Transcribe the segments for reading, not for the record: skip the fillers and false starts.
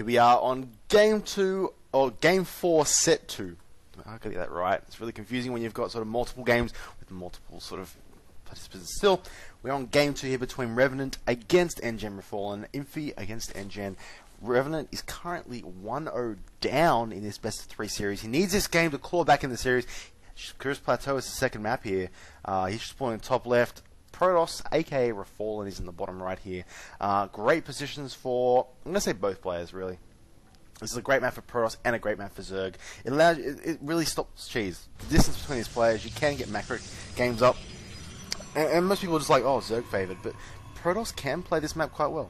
Here we are on game 2, or game 4, set 2. I gotta get that right. It's really confusing when you've got sort of multiple games with multiple sort of participants. Still, we're on game 2 here between Revenant against nGenRefallen, inFi against nGen. Revenant is currently 1-0 down in this best of 3 series. He needs this game to claw back in the series. Curse Plateau is the second map here. He's spawning top left. Protoss, aka Refallen, is in the bottom right here. Great positions for, I'm going to say both players, really. This is a great map for Protoss and a great map for Zerg. It really stops cheese. The distance between these players, you can get macro games up. And most people are just like, oh, Zerg favored. But Protoss can play this map quite well.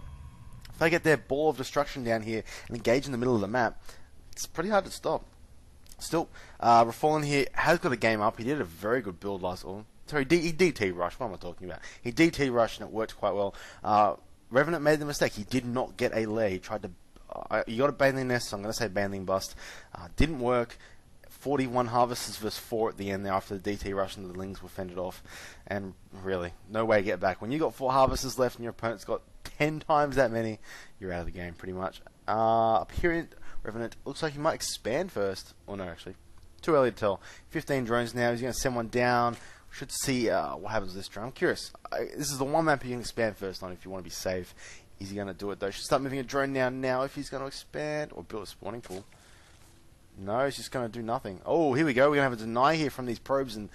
If they get their ball of destruction down here and engage in the middle of the map, it's pretty hard to stop. Still, Refallen here has got a game up. He did a very good build last all. Sorry, he DT rushed. What am I talking about? He DT rushed and it worked quite well. Revenant made the mistake. He did not get a lair. He tried to. You got a Baneling Nest, so I'm going to say Baneling Bust. Didn't work. 41 harvests versus 4 at the end there after the DT rush and the Lings were fended off. And really, no way to get back. When you got 4 harvests left and your opponent's got 10 times that many, you're out of the game pretty much. Up here in Revenant, looks like he might expand first. Or no, actually. Too early to tell. 15 drones now. He's going to send one down. Should see what happens with this drone. I'm curious. This is the one map you can expand first on if you want to be safe. Is he going to do it though? Should start moving a drone now if he's going to expand or build a spawning pool. No, he's just going to do nothing. Oh, here we go. We're going to have a deny here from these probes, and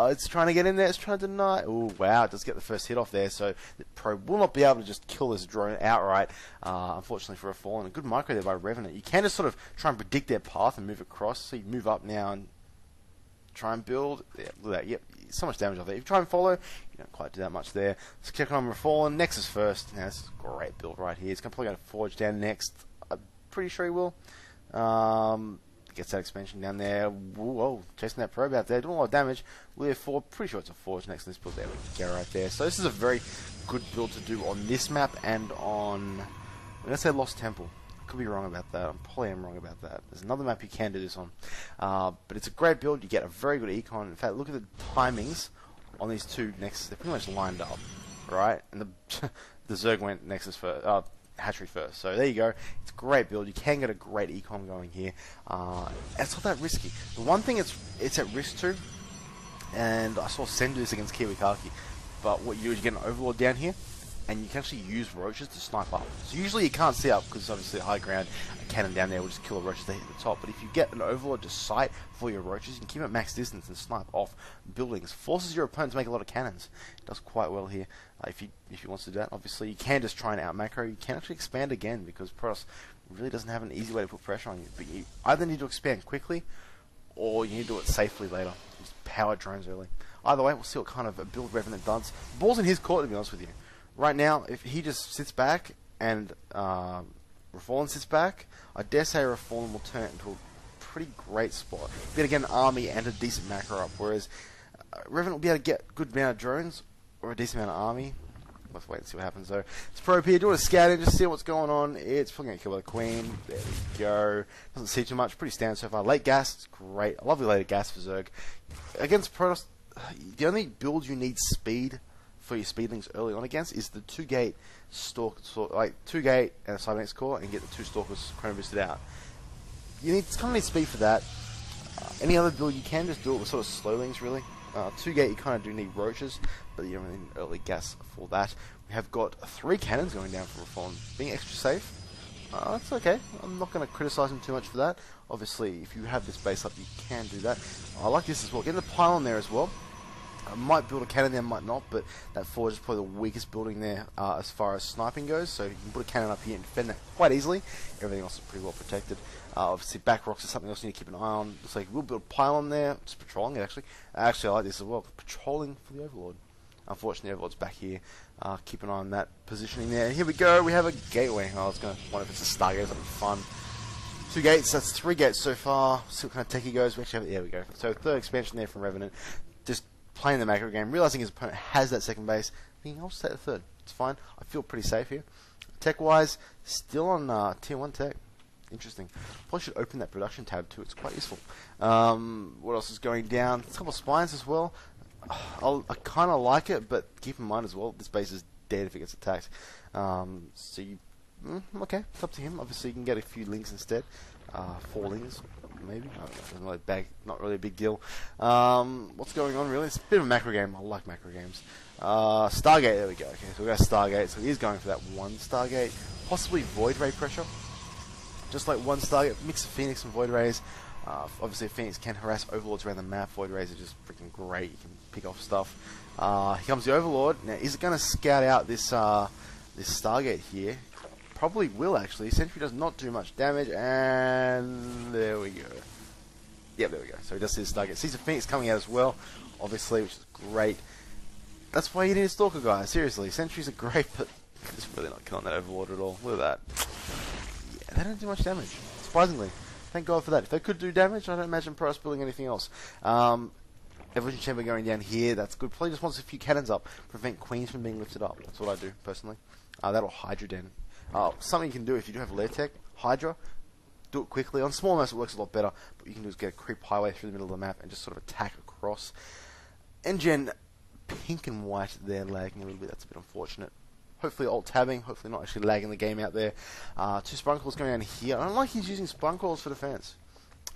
it's trying to get in there. It's trying to deny. Oh, wow. It does get the first hit off there, so the probe will not be able to just kill this drone outright, unfortunately for Refallen. A good micro there by Revenant. You can just sort of try and predict their path and move across. So you move up now and try and build. Yeah, look at that. Yep, so much damage off there. If you try and follow, you don't quite do that much there. Let's kick on Refallen. Nexus first. Now, this is a great build right here. He's probably going to forge down next. I'm pretty sure he will. Gets that expansion down there. Whoa, chasing that probe out there. Doing a lot of damage. We're pretty sure it's a forge next to this build. There we go, right there. So this is a very good build to do on this map and on, I'm going to say Lost Temple. Could be wrong about that. I probably am wrong about that. There's another map you can do this on. But it's a great build. You get a very good econ. In fact, look at the timings on these two Nexus. They're pretty much lined up, right? And the Zerg went Nexus first. Hatchery first. So there you go. It's a great build. You can get a great econ going here. It's not that risky. The one thing it's at risk to, and I saw Sen do this against Kiwikaki, but what you do is you get an Overlord down here, and you can actually use roaches to snipe up. So usually you can't see up because it's obviously high ground. A cannon down there will just kill a roach as they hit the top. But if you get an Overlord to sight for your roaches, you can keep it at max distance and snipe off buildings. Forces your opponent to make a lot of cannons. It does quite well here. If he wants to do that, obviously you can just try and out macro. You can actually expand again because Protoss really doesn't have an easy way to put pressure on you. But you either need to expand quickly or you need to do it safely later. Just power drones early. Either way, we'll see what kind of a build Revenant does. The ball's in his court, to be honest with you. Right now, if he just sits back and Refallen sits back, I dare say Refallen will turn it into a pretty great spot. You're going to get an army and a decent macro up, whereas Revenant will be able to get a good amount of drones or a decent amount of army. Let's wait and see what happens though. It's Probe here doing a scanning, just see what's going on. It's probably going to kill the Queen. There we go. Doesn't see too much. Pretty standard so far. Late gas, it's great. I love the late gas for Zerg. Against Protoss, the only build you need speed for your speedlings early on against is the 2-gate like 2-gate and a Cybernetic core, and get the 2 stalkers chrono boosted out. You kind of need speed for that. Any other build you can just do it with sort of slowlings really. 2-gate you kind of do need roaches, but you don't really need early gas for that. We have got 3 cannons going down for Refallen, being extra safe. That's okay. I'm not going to criticize him too much for that. Obviously, if you have this base up, you can do that. I like this as well. Getting the pylon there as well. I might build a cannon there, might not, but that forge is probably the weakest building there as far as sniping goes, so you can put a cannon up here and defend that quite easily. Everything else is pretty well protected. Obviously, back rocks is something else you need to keep an eye on. Looks like we'll build a pylon there, just patrolling it actually. Actually, I like this as well, patrolling for the Overlord. Unfortunately, the Overlord's back here. Keep an eye on that positioning there. Here we go, we have a gateway. I was going to wonder if it's a Stargate, something fun. 2 gates, that's 3 gates so far. See what kind of tech he goes. We actually have, there we go. So, 3rd expansion there from Revenant. Just playing the macro game, realizing his opponent has that second base, thinking I'll just take the 3rd. It's fine. I feel pretty safe here. Tech-wise, still on tier 1 tech. Interesting. Probably should open that production tab too. It's quite useful. What else is going down? A couple of spines as well. I kind of like it, but keep in mind as well, this base is dead if it gets attacked. So you Okay, it's up to him. Obviously, you can get a few links instead. 4 links, maybe. I don't know, not really a big deal. What's going on, really? It's a bit of a macro game. I like macro games. Stargate, there we go. Okay, so we got Stargate. So he's going for that 1 Stargate. Possibly Void Ray pressure. Just like 1 Stargate. Mix of Phoenix and Void Rays. Obviously, Phoenix can harass Overlords around the map. Void Rays are just freaking great. You can pick off stuff. Here comes the Overlord. Now, is it going to scout out this Stargate here? Probably will, actually. Sentry does not do much damage, and there we go. Yep, there we go. So he does see the Stargate. Sees the Phoenix coming out as well, obviously, which is great. That's why you need a Stalker, guys. Seriously, Sentries are great, but it's really not killing that Overlord at all. Look at that. Yeah, they don't do much damage, surprisingly. Thank God for that. If they could do damage, I don't imagine Pro building anything else. Evolution Chamber going down here, that's good. Probably just wants a few cannons up, prevent Queens from being lifted up. That's what I do, personally. That'll Hydra Den. Something you can do if you do have Lair Tech, Hydra, do it quickly. On small maps it works a lot better, but what you can do is get a creep highway through the middle of the map and just sort of attack across. nGen, pink and white, they're lagging a little bit. That's a bit unfortunate. Hopefully alt-tabbing, hopefully not actually lagging the game out there. 2 Sprunkles going down here. I don't like he's using Sprunkles for defense.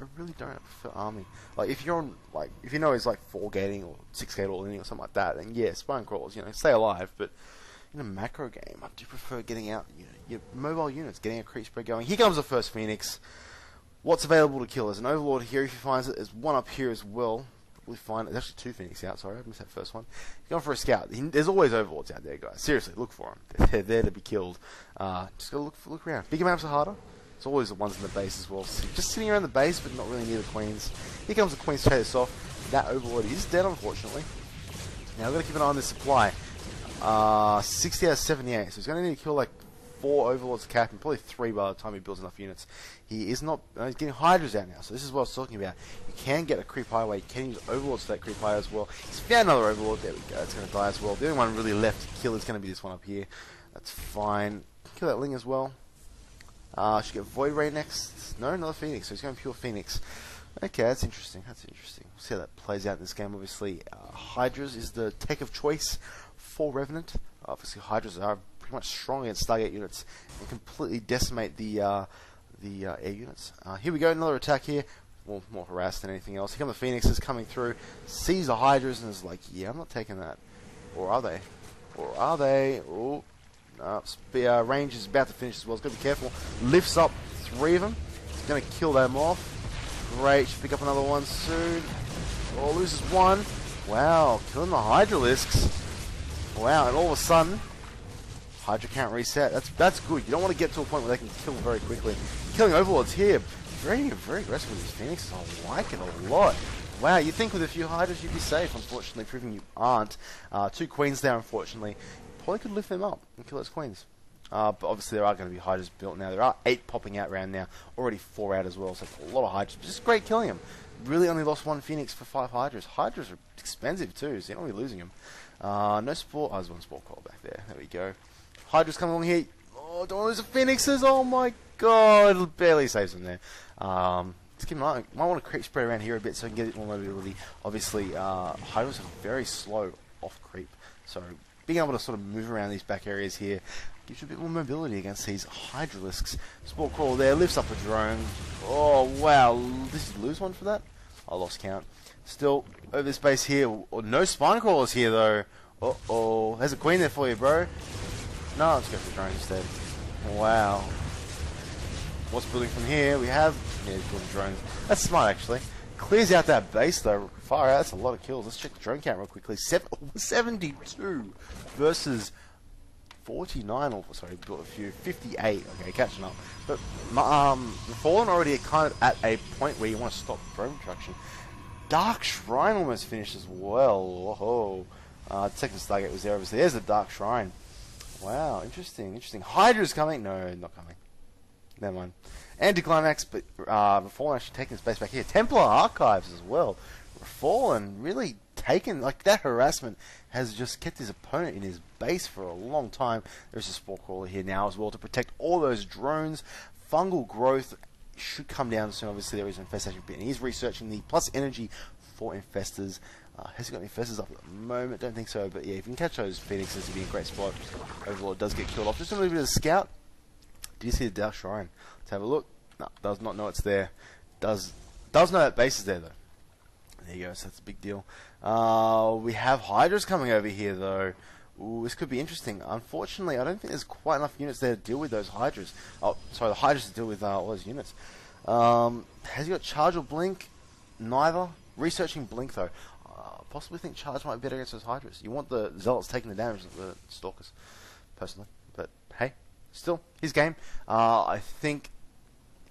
I really don't for army. Like if you're on, like if you know he's like 4 gating or 6 gate all inning or something like that, then yeah, Sprunkles, you know, stay alive. But in a macro game, I do prefer getting out, you know, your mobile units, getting a creep spread going. Here comes the first Phoenix. What's available to kill? There's an Overlord here if he finds it. There's one up here as well. We find there's actually 2 Phoenix out. Sorry, I missed that first one. He's going for a scout. There's always Overlords out there, guys. Seriously, look for them. They're there to be killed. Just gotta look around. Bigger maps are harder. It's always the ones in the base as well. So just sitting around the base, but not really near the Queens. Here comes the Queens to chase us off. That Overlord is dead, unfortunately. Now we've got to keep an eye on this supply. 60 out of 78. So he's going to need to kill like 4 Overlords cap and probably 3 by the time he builds enough units. He is not. He's getting Hydras out now. So this is what I was talking about. You can get a creep highway. You can use Overlords for that creep high as well. He's found another Overlord. There we go. It's going to die as well. The only one really left to kill is going to be this one up here. That's fine. Kill that Ling as well. Should get Void Ray next. No, another Phoenix. So he's going pure Phoenix. Okay, that's interesting. That's interesting. We'll see how that plays out in this game. Obviously, Hydras is the tech of choice for Revenant. Obviously, Hydras are pretty much strong against Stargate units and completely decimate the air units. Here we go, another attack here. Well, more harassed than anything else. Here come the Phoenixes coming through. Sees the Hydras and is like, yeah, I'm not taking that. Or are they? Or are they? Oh. Range is about to finish as well. He's got to be careful. Lifts up 3 of them. He's going to kill them off. Great. Should pick up another one soon. Oh, loses 1. Wow. Killing the Hydralisks. Wow. And all of a sudden, Hydra can't reset. That's good. You don't want to get to a point where they can kill very quickly. Killing Overlords here. Very aggressive with these Phoenixes. I like it a lot. Wow, you'd think with a few Hydras you'd be safe. Unfortunately, proving you aren't. 2 Queens there, unfortunately. Probably could lift them up and kill those Queens. But obviously there are going to be Hydras built now. There are 8 popping out around now. Already 4 out as well, so a lot of Hydras. Just great killing them. Really only lost 1 Phoenix for 5 Hydras. Hydras are expensive too, so you're not really losing them. No Spore. Oh, there's 1 Spore Coil back there. There we go. Hydras coming along here. Oh, don't want to lose the Phoenixes. Oh my god. It barely saves them there. Just keep an eye. Might want to creep spray around here a bit so I can get more mobility. Obviously, Hydras are very slow off creep. So being able to sort of move around these back areas here gives you a bit more mobility against these Hydralisks. Spore Crawl there, lifts up a drone. Oh, wow. Did you lose 1 for that? I lost count. Still, over this base here. Oh, no Spine Crawlers here, though. Uh-oh. There's a Queen there for you, bro. No, let's go for the drone instead. Wow. What's building from here? We have... Yeah, he's building drones. That's smart, actually. Clears out that base, though. Far out. That's a lot of kills. Let's check the drone count real quickly. 72 versus 49. Or sorry, built a few. 58. Okay, catching up. But the Fallen already kind of at a point where you want to stop drone production. Dark Shrine almost finished as well. Whoa. Second Stargate was there. Obviously, there's the Dark Shrine. Wow, interesting, interesting. Hydra's coming. No, not coming. Never mind. Anticlimax, but Fallen actually taking space back here. Templar Archives as well. Fallen really taken, like that harassment has just kept his opponent in his base for a long time. There's a Spore Crawler here now as well to protect all those drones. Fungal growth should come down soon. Obviously, there is an infestation bit, and he's researching the plus energy for infestors. Has he got any infestors up at the moment? Don't think so, but yeah, if you can catch those Phoenixes, it'd be a great spot. Overlord does get killed off. Just a little bit of scout. Do you see the Dark Shrine? Let's have a look. No, does not know it's there. Does know that base is there though. There you go, so that's a big deal. We have Hydras coming over here though. Ooh, this could be interesting. Unfortunately, I don't think there's quite enough units there to deal with those Hydras. Oh, sorry, the Hydras to deal with all those units. Has he got Charge or Blink? Neither. Researching Blink though. Possibly think Charge might be better against those Hydras. You want the Zealots taking the damage of the Stalkers, personally. But hey, still, his game. I think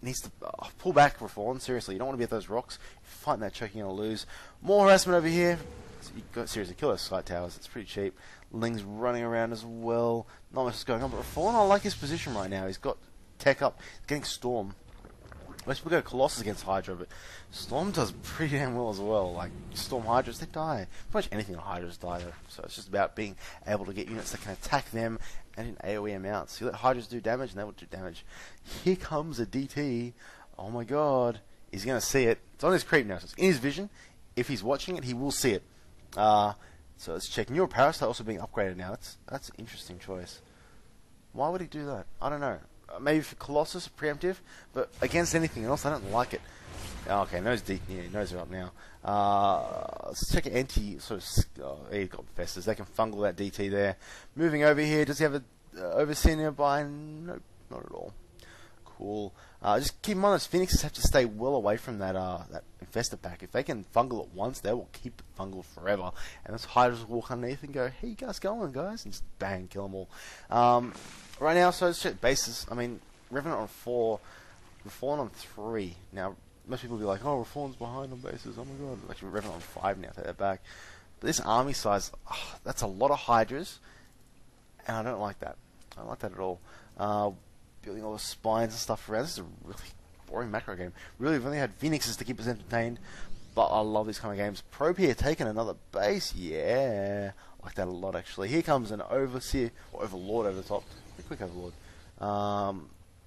needs to pull back, Refallen. Seriously, you don't want to be at those rocks. If you're fighting that choke, you're going to lose. More harassment over here. So you got seriously kill those Sky Towers. It's pretty cheap. Ling's running around as well. Not much is going on, but Refallen, I like his position right now. He's got tech up. He's getting Storm. Most people go Colossus against Hydra, but Storm does pretty damn well as well. Like, Storm Hydras, they die. Pretty much anything on Hydras die though. So it's just about being able to get units that can attack them and in AoE them out. So you let Hydras do damage and they will do damage. Here comes a DT. Oh my god. He's going to see it. It's on his creep now, so it's in his vision. If he's watching it, he will see it. So let's check. Neural Parasite also being upgraded now. That's an interesting choice. Why would he do that? I don't know. Maybe for Colossus, preemptive, but against anything else, I don't like it. Okay, nose deep. Yeah, nose are up now. Let's check anti. Sort of. He's got Festers. They can fungal that DT there. Moving over here. Does he have a Overseer nearby? Nope, not at all. Cool. Just keep in mind those Phoenixes have to stay well away from that that Infestor pack. If they can fungal it once, they will keep it fungal forever. And those Hydras will walk underneath and go, "Hey, you guys going, guys?" And just bang, kill them all. Right now, so let's check bases. I mean, Revenant on 4, Refallen on 3. Now, most people will be like, "Oh, Refallen's behind on bases. Oh my god!" Actually, Revenant on 5 now. Take that back. But this army size, that's a lot of Hydras, and I don't like that. I don't like that at all. Building all the spines and stuff around. This is a really boring macro game. Really, we've only had Phoenixes to keep us entertained, but I love these kind of games. Propier taking another base. Yeah, I like that a lot actually. Here comes an Overseer, or Overlord over the top. Pretty quick Overlord.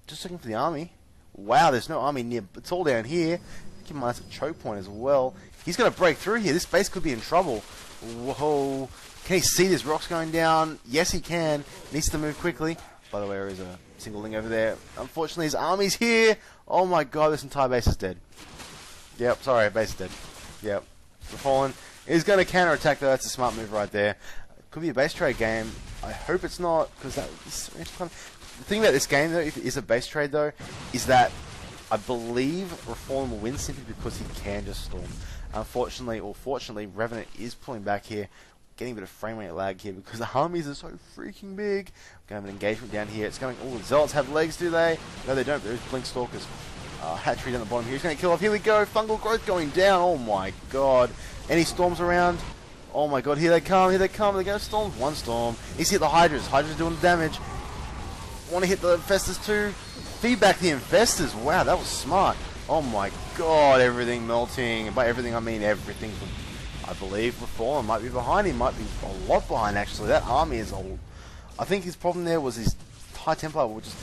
Just looking for the army. Wow, there's no army near. It's all down here. Keep in mind it's a choke point as well. He's going to break through here. This base could be in trouble. Whoa. Can he see these rocks going down? Yes, he can. Needs to move quickly. By the way, there is a single Ling over there. Unfortunately, his army's here. Oh my god, this entire base is dead. Yep, sorry, base is dead. Yep. Refallen is going to counter-attack though. That's a smart move right there. Could be a base trade game. I hope it's not, because that is fun. The thing about this game, though, if it is a base trade, though, is that I believe Refallen will win simply because he can just Storm. Unfortunately, or fortunately, Revenant is pulling back here, getting a bit of frame rate lag here because the armies are so freaking big. We're going to have an engagement down here. It's going, oh, the Zealots have legs, do they? No, they don't. There's Blink Stalkers. Hatchery down the bottom here. He's going to kill off. Here we go. Fungal growth going down. Oh my god. Any storms around? Oh my god, here they come, here they come. They're going to storm. One storm. He's hit the Hydras. Hydras doing the damage. Want to hit the Infestors too. Feedback the Infestors. Wow, that was smart. Oh my god, everything melting. By everything, I mean everything. I believe Refallen might be behind. He might be a lot behind, actually. That army is old. I think his problem there was his High Templar were just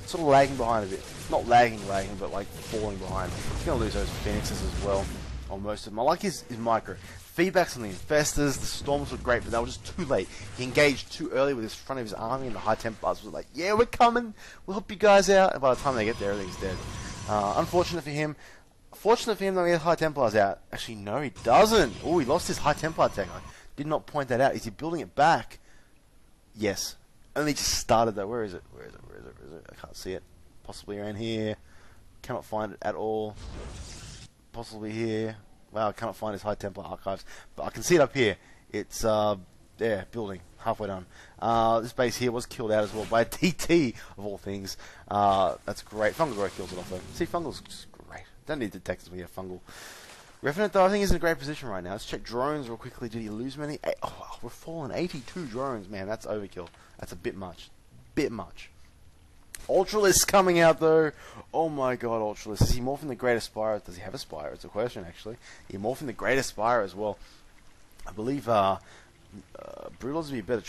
sort of lagging behind a bit. Not lagging, but like falling behind. He's going to lose those Phoenixes as well. Or most of them. I like his micro. Feedbacks on the Infestors, the Storms were great, but they were just too late. He engaged too early with his front of his army, and the High Templars was like, "Yeah, we're coming. We'll help you guys out." And by the time they get there, everything's dead. Unfortunate for him. Fortunate for him, though, he has High Templars out. Actually, no, he doesn't. Oh, he lost his High Templar tech. I did not point that out. Is he building it back? Yes. Only just started, though. Where is it? Where is it? Where is it? Where is it? I can't see it. Possibly around here. Cannot find it at all. Possibly here. Wow, I cannot find his High Templar archives. But I can see it up here. It's, yeah, building. Halfway done. This base here was killed out as well by a DT, of all things. That's great. Fungal growth kills it off, though. See, Fungal's just great. Don't need detectors when you have Fungal. Revenant, though, I think is in a great position right now. Let's check drones real quickly. Did he lose many? Oh, we're falling 82 drones, man. That's overkill. That's a bit much. Bit much. Ultralisk coming out, though. Oh my god, Ultralisk. Is he morphing the Great Aspire? Does he have Aspire? It's a question, actually. He morphing the Great Aspire as well. I believe Brutalist would be a better